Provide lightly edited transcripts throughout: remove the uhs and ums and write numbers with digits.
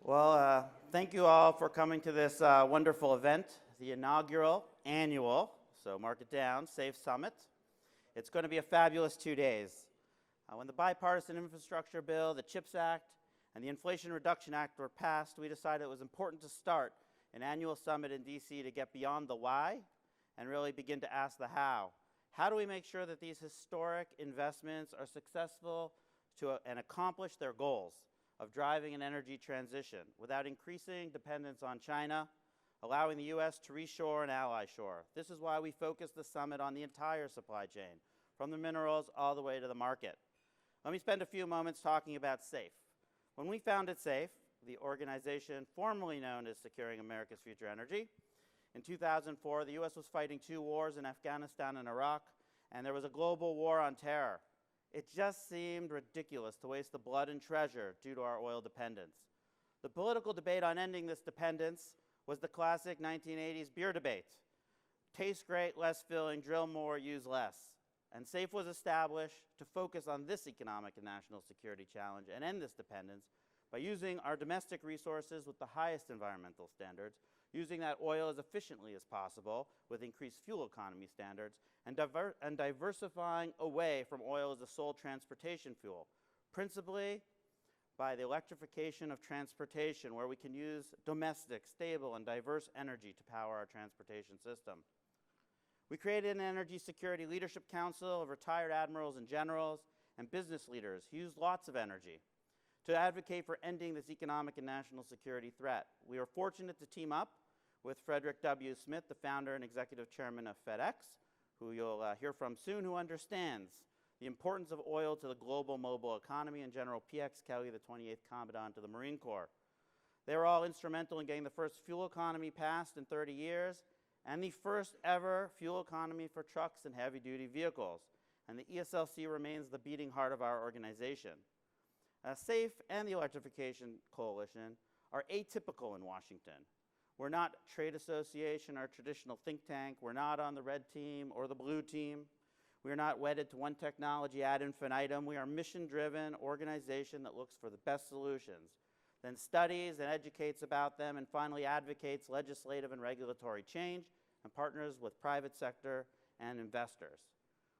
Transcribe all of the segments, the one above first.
Well, thank you all for coming to this wonderful event, the inaugural annual, so mark it down, SAFE Summit. It's going to be a fabulous 2 days. When the Bipartisan Infrastructure Bill, the CHIPS Act, and the Inflation Reduction Act were passed, we decided it was important to start an annual summit in DC to get beyond the why and really begin to ask the how. How do we make sure that these historic investments are successful and accomplish their goals of driving an energy transition without increasing dependence on China, allowing the U.S. to reshore and ally shore? This is why we focus the summit on the entire supply chain, from the minerals all the way to the market. Let me spend a few moments talking about SAFE. When we founded SAFE, the organization formerly known as Securing America's Future Energy, in 2004, the U.S. was fighting 2 wars in Afghanistan and Iraq, and there was a global war on terror. It just seemed ridiculous to waste the blood and treasure due to our oil dependence. The political debate on ending this dependence was the classic 1980s beer debate. Taste great, less filling, drill more, use less. And SAFE was established to focus on this economic and national security challenge and end this dependence by using our domestic resources with the highest environmental standards, using that oil as efficiently as possible with increased fuel economy standards, and diversifying away from oil as a sole transportation fuel, principally by the electrification of transportation, where we can use domestic, stable, and diverse energy to power our transportation system. We created an Energy Security Leadership Council of retired admirals and generals and business leaders who use lots of energy to advocate for ending this economic and national security threat. We were fortunate to team up with Frederick W. Smith, the founder and executive chairman of FedEx, who you'll hear from soon, who understands the importance of oil to the global mobile economy, and General P.X. Kelly, the 28th Commandant to the Marine Corps. They were all instrumental in getting the first fuel economy passed in 30 years and the first ever fuel economy for trucks and heavy-duty vehicles. And the ESLC remains the beating heart of our organization. SAFE and the Electrification Coalition are atypical in Washington. We're not a trade association or a traditional think tank. We're not on the red team or the blue team. We are not wedded to one technology ad infinitum. We are a mission-driven organization that looks for the best solutions, then studies and educates about them, and finally advocates legislative and regulatory change and partners with private sector and investors.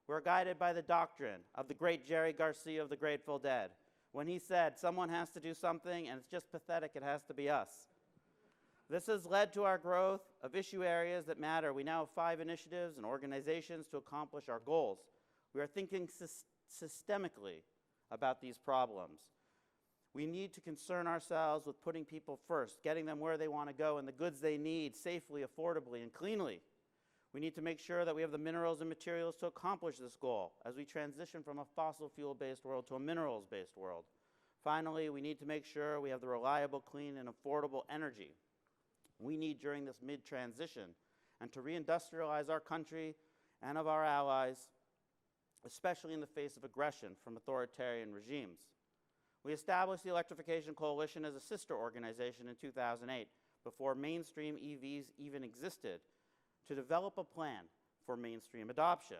We're guided by the doctrine of the great Jerry Garcia of the Grateful Dead, when he said, someone has to do something, and it's just pathetic, it has to be us. This has led to our growth of issue areas that matter. We now have 5 initiatives and organizations to accomplish our goals. We are thinking systemically about these problems. We need to concern ourselves with putting people first, getting them where they want to go and the goods they need safely, affordably, and cleanly. We need to make sure that we have the minerals and materials to accomplish this goal as we transition from a fossil fuel-based world to a minerals-based world. Finally, we need to make sure we have the reliable, clean, and affordable energy we need during this mid-transition and to reindustrialize our country and of our allies, especially in the face of aggression from authoritarian regimes. We established the Electrification Coalition as a sister organization in 2008, before mainstream EVs even existed, to develop a plan for mainstream adoption.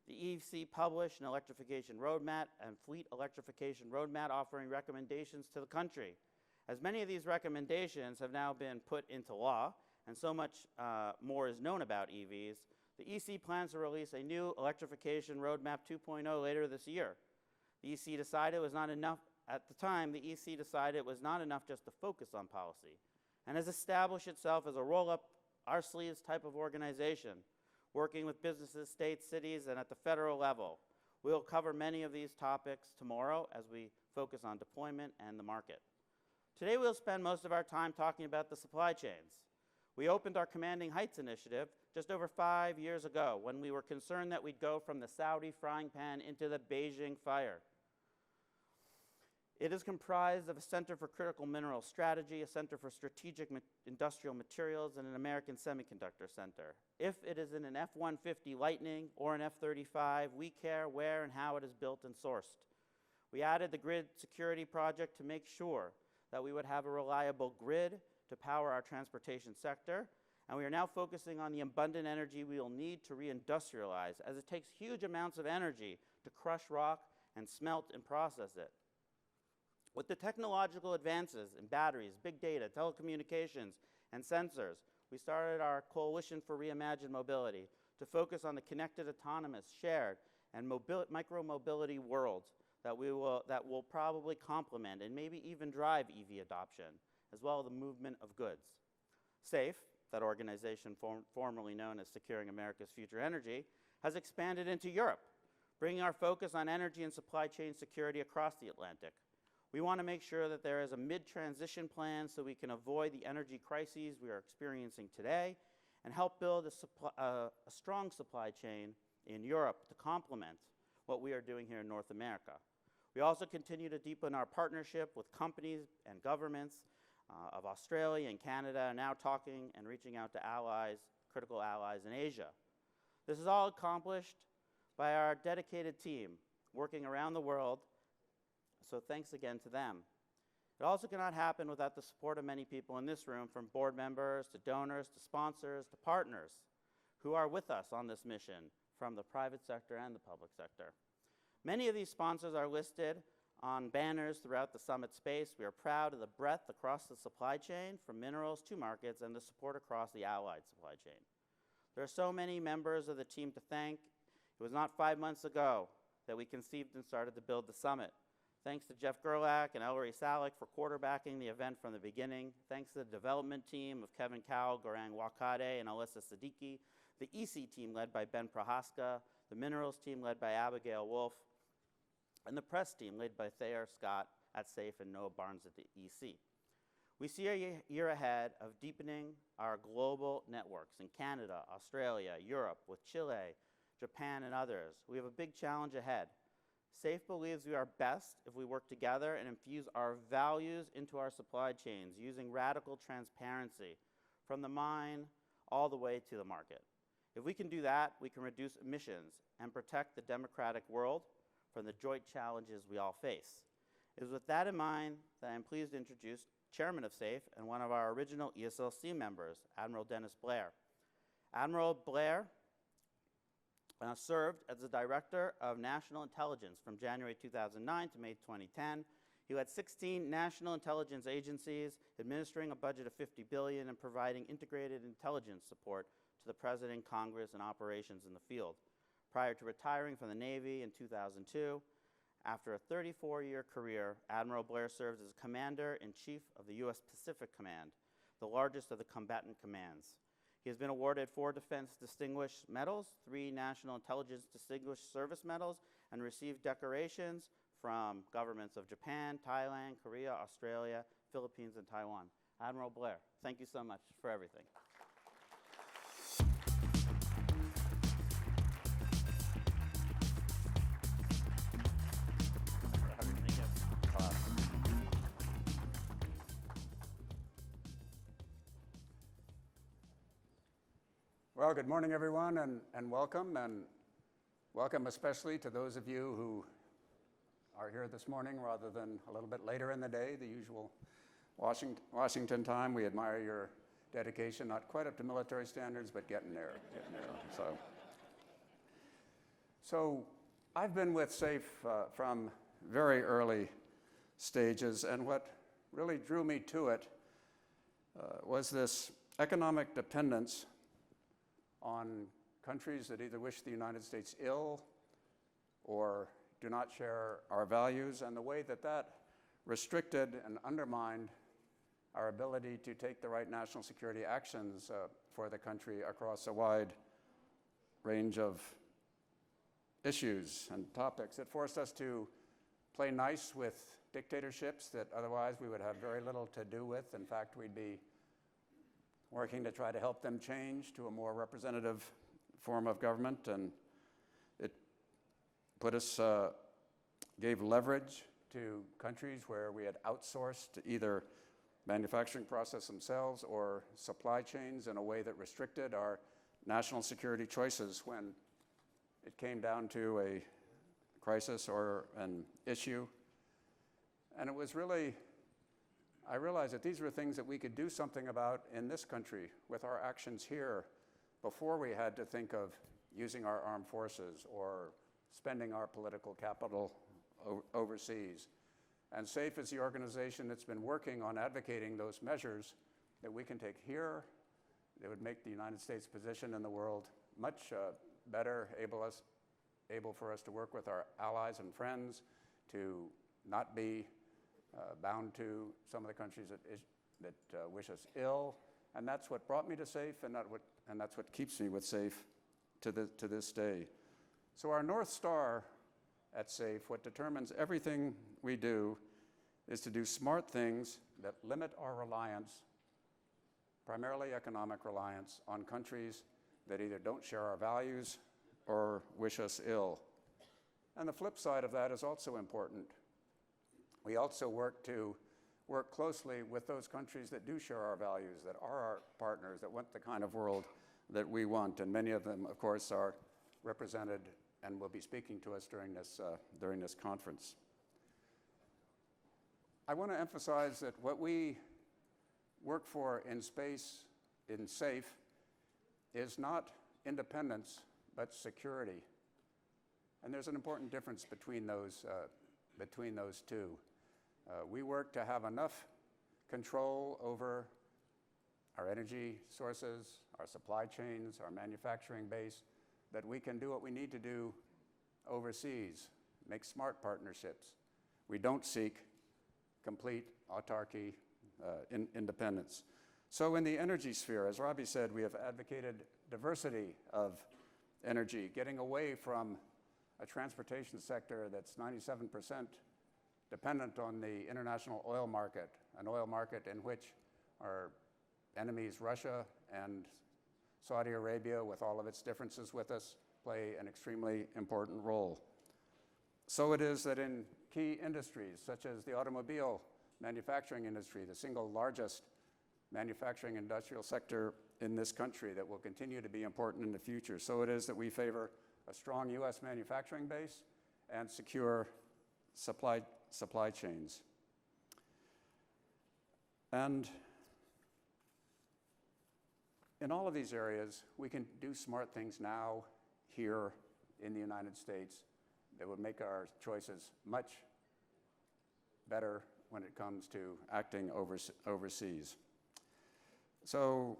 The EC published an electrification roadmap and fleet electrification roadmap offering recommendations to the country. As many of these recommendations have now been put into law, and so much more is known about EVs, the EC plans to release a new electrification roadmap 2.0 later this year. The EC decided it was not enough, at the time, the EC decided it was not enough just to focus on policy, and has established itself as a roll-up our sleeves type of organization, working with businesses, states, cities, and at the federal level. We'll cover many of these topics tomorrow as we focus on deployment and the market. Today we'll spend most of our time talking about the supply chains. We opened our Commanding Heights initiative just over 5 years ago when we were concerned that we'd go from the Saudi frying pan into the Beijing fire. It is comprised of a Center for Critical Mineral Strategy, a Center for Strategic Industrial Materials, and an American Semiconductor Center. If it is in an F-150 Lightning or an F-35, we care where and how it is built and sourced. We added the Grid Security Project to make sure that we would have a reliable grid to power our transportation sector, and we are now focusing on the abundant energy we will need to reindustrialize, as it takes huge amounts of energy to crush rock and smelt and process it. With the technological advances in batteries, big data, telecommunications, and sensors, we started our Coalition for Reimagined Mobility to focus on the connected, autonomous, shared, and micro-mobility world that will probably complement and maybe even drive EV adoption, as well as the movement of goods. SAFE, that organization formerly known as Securing America's Future Energy, has expanded into Europe, bringing our focus on energy and supply chain security across the Atlantic. We want to make sure that there is a mid-transition plan so we can avoid the energy crises we are experiencing today and help build a strong supply chain in Europe to complement what we are doing here in North America. We also continue to deepen our partnership with companies and governments of Australia and Canada, and now talking and reaching out to allies, critical allies in Asia. This is all accomplished by our dedicated team working around the world, so thanks again to them. It also cannot happen without the support of many people in this room, from board members to donors to sponsors to partners who are with us on this mission from the private sector and the public sector. Many of these sponsors are listed on banners throughout the summit space. We are proud of the breadth across the supply chain, from minerals to markets, and the support across the allied supply chain. There are so many members of the team to thank. It was not 5 months ago that we conceived and started to build the summit. Thanks to Jeff Gerlach and Ellery Salick for quarterbacking the event from the beginning. Thanks to the development team of Kevin Cowell, Gorang Wakade, and Alyssa Siddiqui. The EC team led by Ben Prohaska. The minerals team led by Abigail Wolf. And the press team led by Thayer Scott at SAFE and Noah Barnes at the EC. We see a year ahead of deepening our global networks in Canada, Australia, Europe, with Chile, Japan, and others. We have a big challenge ahead. SAFE believes we are best if we work together and infuse our values into our supply chains, using radical transparency from the mine all the way to the market. If we can do that, we can reduce emissions and protect the democratic world from the joint challenges we all face. It is with that in mind that I am pleased to introduce Chairman of SAFE and one of our original ESLC members, Admiral Dennis Blair. Admiral Blair served as the Director of National Intelligence from January 2009 to May 2010. He led 16 national intelligence agencies, administering a budget of $50 billion and providing integrated intelligence support to the President, Congress, and operations in the field. Prior to retiring from the Navy in 2002, after a 34-year career, Admiral Blair served as Commander-in-Chief of the U.S. Pacific Command, the largest of the combatant commands. He has been awarded 4 Defense Distinguished Medals, 3 National Intelligence Distinguished Service Medals, and received decorations from governments of Japan, Thailand, Korea, Australia, Philippines, and Taiwan. Admiral Blair, thank you so much for everything. Well, good morning, everyone, and welcome especially to those of you who are here this morning rather than a little bit later in the day, the usual Washington time. We admire your dedication, not quite up to military standards, but getting there. So I've been with SAFE from very early stages, and what really drew me to it was this economic dependence on countries that either wish the United States ill or do not share our values, and the way that that restricted and undermined our ability to take the right national security actions for the country across a wide range of issues and topics. It forced us to play nice with dictatorships that otherwise we would have very little to do with. In fact, we'd be working to try to help them change to a more representative form of government, and it put us, gave leverage to countries where we had outsourced either manufacturing process themselves or supply chains in a way that restricted our national security choices when it came down to a crisis or an issue. And it was really, I realized that these were things that we could do something about in this country with our actions here before we had to think of using our armed forces or spending our political capital overseas. And SAFE is the organization that's been working on advocating those measures that we can take here that would make the United States position in the world much better, able for us to work with our allies and friends, to not be bound to some of the countries that wish us ill. And that's what brought me to SAFE, and that's what keeps me with SAFE to this day. So our North Star at SAFE, what determines everything we do, is to do smart things that limit our reliance, primarily economic reliance, on countries that either don't share our values or wish us ill. And the flip side of that is also important. We also work closely with those countries that do share our values, that are our partners, that want the kind of world that we want. And many of them, of course, are represented and will be speaking to us during this conference. I want to emphasize that what we work for in space, in SAFE, is not independence, but security. And there's an important difference between those two. We work to have enough control over our energy sources, our supply chains, our manufacturing base, that we can do what we need to do overseas, make smart partnerships. We don't seek complete autarky, independence. So in the energy sphere, as Robbie said, we have advocated diversity of energy, getting away from a transportation sector that's 97% dependent on the international oil market, an oil market in which our enemies, Russia and Saudi Arabia, with all of its differences with us, play an extremely important role. So it is that in key industries, such as the automobile manufacturing industry, the single largest manufacturing industrial sector in this country that will continue to be important in the future. So it is that we favor a strong U.S. manufacturing base and secure supply chains. And in all of these areas, we can do smart things now, here in the United States, that would make our choices much better when it comes to acting overseas. So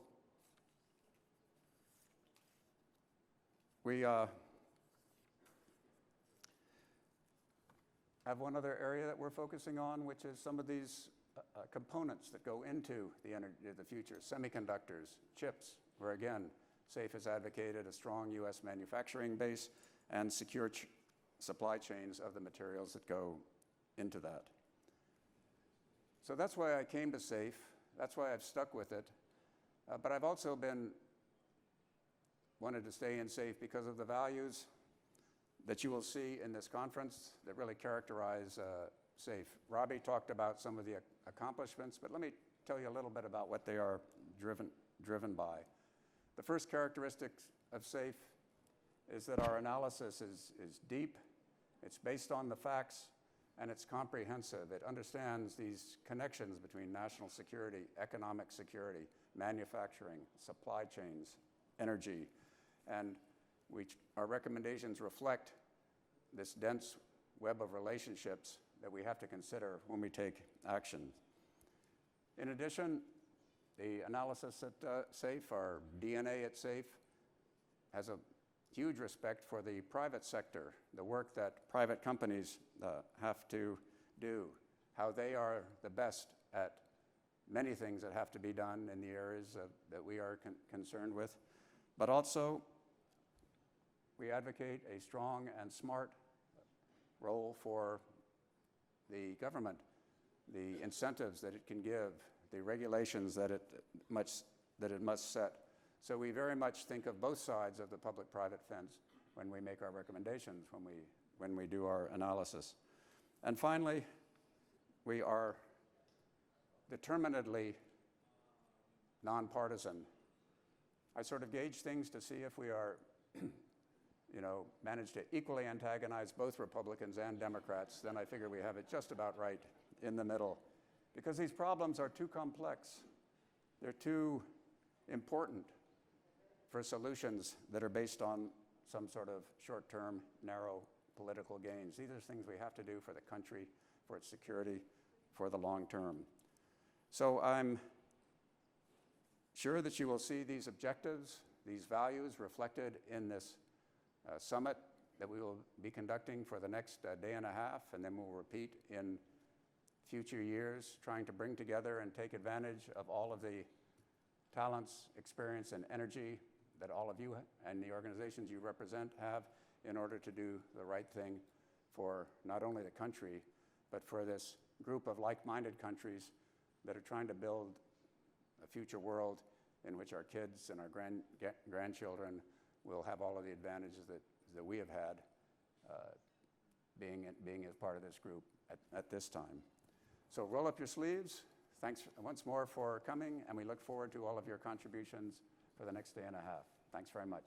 we have one other area that we're focusing on, which is some of these components that go into the future, semiconductors, chips, where again, SAFE has advocated a strong U.S. manufacturing base and secure supply chains of the materials that go into that. So that's why I came to SAFE. That's why I've stuck with it. But I've also wanted to stay in SAFE because of the values that you will see in this conference that really characterize SAFE. Robbie talked about some of the accomplishments, but let me tell you a little bit about what they are driven by. The first characteristic of SAFE is that our analysis is deep, it's based on the facts, and it's comprehensive. It understands these connections between national security, economic security, manufacturing, supply chains, energy, and our recommendations reflect this dense web of relationships that we have to consider when we take action. In addition, the analysis at SAFE, our DNA at SAFE, has a huge respect for the private sector, the work that private companies have to do, how they are the best at many things that have to be done in the areas that we are concerned with. But also, we advocate a strong and smart role for the government, the incentives that it can give, the regulations that it must set. So we very much think of both sides of the public-private fence when we make our recommendations, when we do our analysis. And finally, we are determinedly nonpartisan. I sort of gauge things to see if we are, manage to equally antagonize both Republicans and Democrats. Then I figure we have it just about right in the middle. Because these problems are too complex. They're too important for solutions that are based on some sort of short-term, narrow political gains. These are things we have to do for the country for its security for the long term. So I'm sure that you will see these objectives, these values reflected in this summit that we will be conducting for the next day and a half, and then we'll repeat in future years, trying to bring together and take advantage of all of the talents, experience, and energy that all of you and the organizations you represent have in order to do the right thing for not only the country, but for this group of like-minded countries that are trying to build a future world in which our kids and our grandchildren will have all of the advantages that we have had being as part of this group at this time. So roll up your sleeves. Thanks once more for coming, and we look forward to all of your contributions for the next day and a half. Thanks very much.